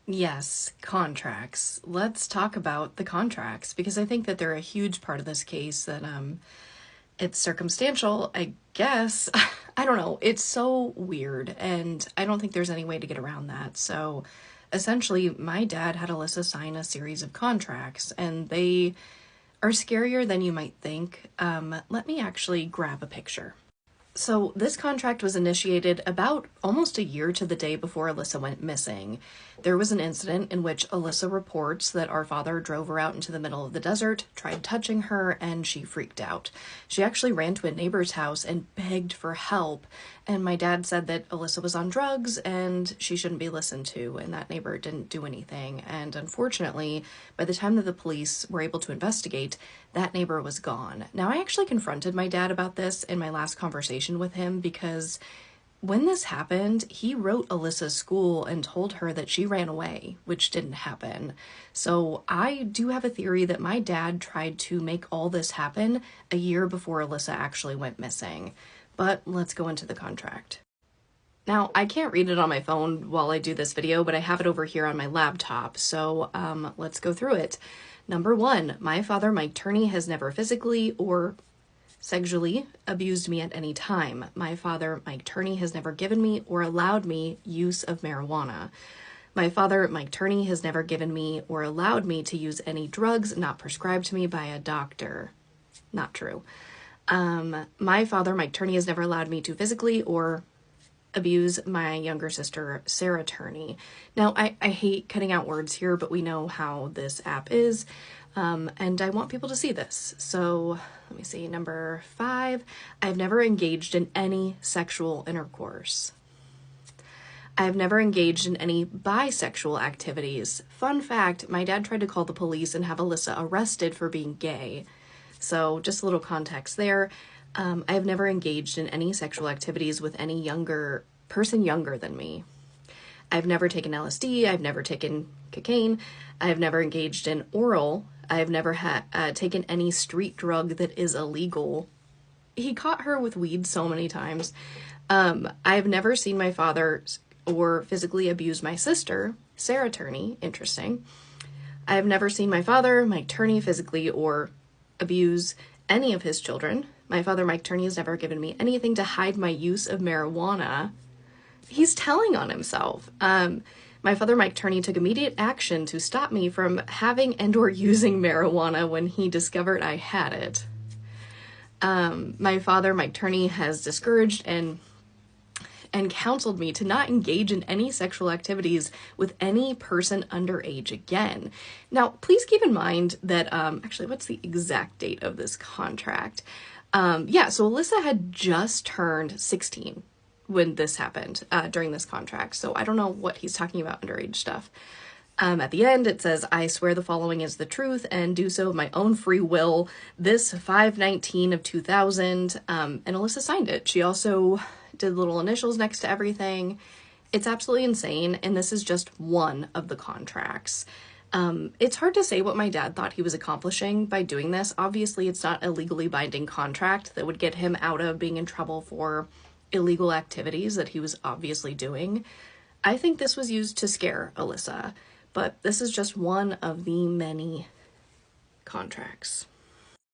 Yes, contracts. Let's talk about the contracts because I think that they're a huge part of this case that it's circumstantial, I guess. I don't know. It's so weird and I don't think there's any way to get around that. So essentially, my dad had Alyssa sign a series of contracts and they are scarier than you might think. Let me actually grab a picture. So, this contract was initiated about almost a year to the day before Alyssa went missing. There was an incident in which Alyssa reports that our father drove her out into the middle of the desert, tried touching her, and she freaked out. She actually ran to a neighbor's house and begged for help. And my dad said that Alyssa was on drugs and she shouldn't be listened to, and that neighbor didn't do anything. And unfortunately, by the time that the police were able to investigate, that neighbor was gone. Now, I actually confronted my dad about this in my last conversation with him because when this happened, he wrote Alyssa's school and told her that she ran away, which didn't happen. So I do have a theory that my dad tried to make all this happen a year before Alyssa actually went missing. But let's go into the contract. Now, I can't read it on my phone while I do this video, but I have it over here on my laptop, so let's go through it. Number 1, my father, Mike Turney, has never physically or sexually abused me at any time. My father, Mike Turney, has never given me or allowed me use of marijuana. My father, Mike Turney, has never given me or allowed me to use any drugs not prescribed to me by a doctor. Not true. My father, Mike Turney, has never allowed me to physically or abuse my younger sister, Sarah Turney. Now, I hate cutting out words here, but we know how this app is, and I want people to see this. So let me see. Number 5, I've never engaged in any sexual intercourse. I've never engaged in any bisexual activities. Fun fact, my dad tried to call the police and have Alyssa arrested for being gay. So just a little context there. I've never engaged in any sexual activities with any person younger than me. I've never taken LSD. I've never taken cocaine. I've never engaged in oral. I've never taken any street drug that is illegal. He caught her with weed so many times. I've never seen my father or physically abused my sister, Sarah Turney. Interesting. I've never seen my father, Mike Turney, physically or abuse any of his children. My father, Mike Turney, has never given me anything to hide my use of marijuana. He's telling on himself. My father, Mike Turney, took immediate action to stop me from having and or using marijuana when he discovered I had it. My father, Mike Turney, has discouraged and counseled me to not engage in any sexual activities with any person underage again. Now, please keep in mind that, actually, what's the exact date of this contract? So Alyssa had just turned 16 when this happened, during this contract. So I don't know what he's talking about underage stuff. At the end, it says, I swear the following is the truth and do so of my own free will. This 5/19 of 2000, and Alyssa signed it. She also did little initials next to everything. It's absolutely insane, and this is just one of the contracts. It's hard to say what my dad thought he was accomplishing by doing this. Obviously, it's not a legally binding contract that would get him out of being in trouble for illegal activities that he was obviously doing. I think this was used to scare Alyssa, but this is just one of the many contracts.